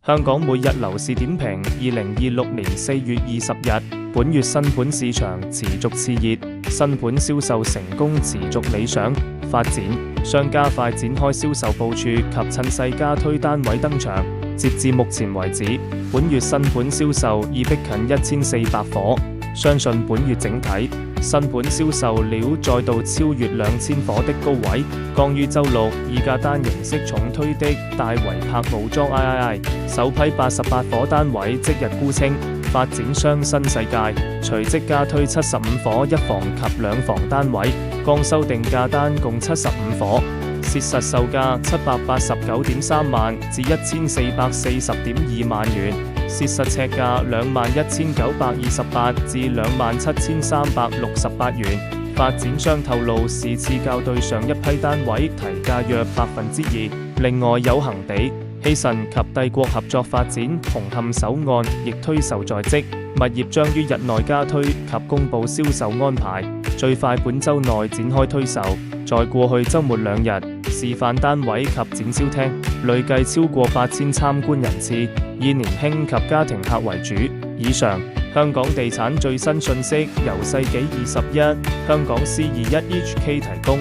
香港每日樓市點評2026年4月20日，本月新盤市場持續熾熱，新盤銷售成功持續理想發展，商家快展開銷售部署及趁勢加推單位登場。截至目前為止，本月新盤銷售已逼近1400伙，相信本月整體新盤銷售料再度超越2000伙的高位。剛於週六，以價單形式重推的大圍柏傲莊 III 首批88伙單位即日沽清，發展商新世界隨即加推75伙一房及兩房單位，剛修訂價單共75伙，切實售價789.3萬至1440.2萬元，切實尺價21,928至27,368元。發展商透露是次較對上一批單位提價約2%。另外有恒地、希慎及帝國合作發展紅磡首案亦推售在即，物業將於日內加推及公布銷售安排，最快本週內展開推售。在過去週末2日，示範單位及展銷廳累計超過8000參觀人次，以年輕及家庭客為主。以上香港地產最新訊息由世紀21香港C21HK提供。